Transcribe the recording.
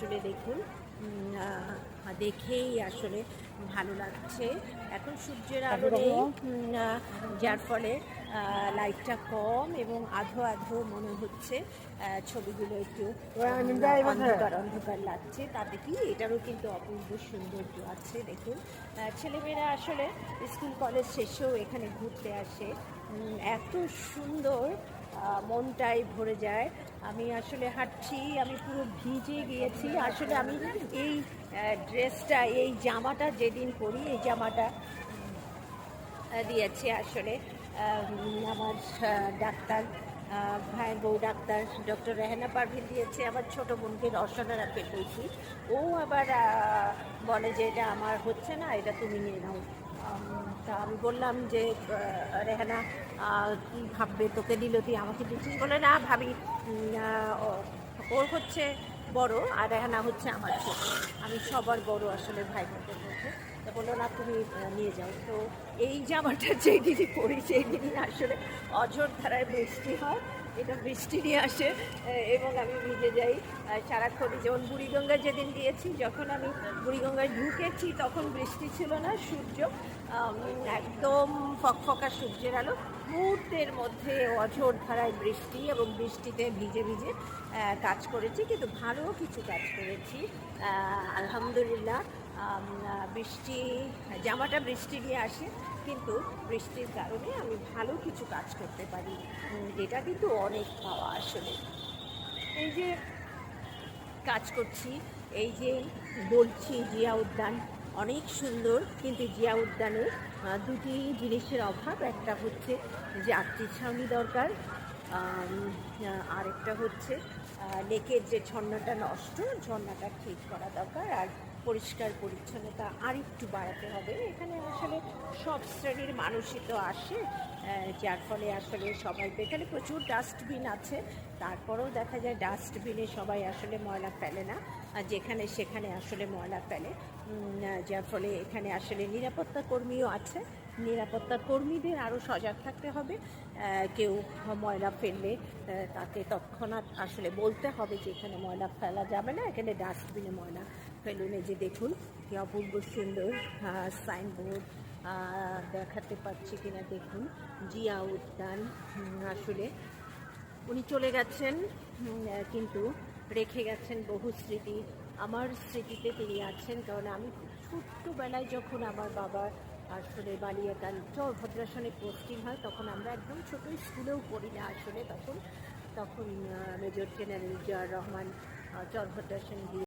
আসলে দেখুন দেখেই আসলে ভালো লাগছে। এখন সূর্যের আলো নেই, যার ফলে লাইটটা কম এবং আধো আধো মনে হচ্ছে। ছবিগুলো একটু অন্ধকার অন্ধকার লাগছে। তাতে কি এটারও কিন্তু অপূর্ব সৌন্দর্য আছে। দেখুন ছেলেমেয়েরা আসলে স্কুল কলেজ শেষেও এখানে ঘুরতে আসে। এত সুন্দর, মনটাই ভরে যায়। আমি আসলে হাঁটছি, আমি পুরো ভিজে গিয়েছি। আসলে আমি এই ড্রেসটা, এই জামাটা যেদিন পরি, এই জামাটা দিয়েছে আসলে আমার ডাক্তার ভাই বউ ডাক্তার ডক্টর রেহানা পারভিন দিয়েছে। আমার ছোট বোনকে রসনা রাখতে বলছি, ও আবার বলে যে এটা আমার হচ্ছে না, এটা তুমি নিয়ে নাও। তা আমি বললাম যে রেহানা কী ভাববে, তোকে দিল তুই আমাকে দিচ্ছিস? বলে না ভাবি, ওর হচ্ছে বড় আর রেহানা হচ্ছে আমার ছোট, আমি সবার বড় আসলে ভাই বোনদের মধ্যে। তা বললো না তুমি নিয়ে যাও। তো এই জামাটা যেই দিনই পরি সেই দিনই আসলে অঝোর ধারায় বৃষ্টি হয়। এটা বৃষ্টি নিয়ে আসে এবং আমি ভিজে যাই সারাক্ষণই। যেমন বুড়িগঙ্গা যেদিন গিয়েছি, যখন আমি বুড়িগঙ্গায় ঢুকেছি তখন বৃষ্টি ছিল না, সূর্য একদম ফকফকা সূর্যের আলো, মুহূর্তের মধ্যে অঝোর ধারায় বৃষ্টি, এবং বৃষ্টিতে ভিজে ভিজে কাজ করেছি, কিন্তু ভালো কিছু কাজ করেছি আলহামদুলিল্লাহ। বৃষ্টি, জামাটা বৃষ্টি নিয়ে আসে, কিন্তু বৃষ্টির কারণে আমি ভালো কিছু কাজ করতে পারি। এটা কিন্তু অনেক পাওয়া আসলে। এই যে কাজ করছি, এই যে বলছি জিয়া উদ্যান অনেক সুন্দর, কিন্তু জিয়া উদ্যানে দুটি জিনিসের অভাব। একটা হচ্ছে যাত্রী ছাউনি দরকার, আরেকটা হচ্ছে লেকের যে ঝর্ণাটা নষ্ট, ঝর্ণাটা ঠিক করা দরকার, আর পরিষ্কার পরিচ্ছন্নতা আর একটু বাড়াতে হবে। এখানে আসলে সব শ্রেণীর মানুষই তো আসে, যার ফলে আসলে সবাই, এখানে প্রচুর ডাস্টবিন আছে, তারপরেও দেখা যায় ডাস্টবিনে সবাই আসলে ময়লা ফেলে না, আর যেখানে সেখানে আসলে ময়লা ফেলে। যার ফলে এখানে আসলে নিরাপত্তা কর্মীও আছে, নিরাপত্তা কর্মীদের আরও সজাগ থাকতে হবে। কেউ ময়লা ফেললে তাকে তৎক্ষণাৎ আসলে বলতে হবে যে এখানে ময়লা ফেলা যাবে না, এখানে ডাস্টবিনে ময়লা ফেলুন। এই যে দেখুন কি অপূর্ব সুন্দর সাইনবোর্ড দেখাতে পাচ্ছি কিনা দেখুন, জিয়া উদ্যান। আসলে উনি চলে গেছেন, কিন্তু রেখে গেছেন বহু স্মৃতি। আমার স্মৃতিতে তিনি আছেন, কারণ আমি ছোট্টবেলায় যখন আমার বাবার আসলে বালিয়াকাল ভদ্রাসনে পোস্টিং হয়, তখন আমরা একদম ছোটো, স্কুলেও পড়ি না আসলে তখন। তখন মেজর জেনারেল জিয়াউর রহমান চর ভদ্রাসন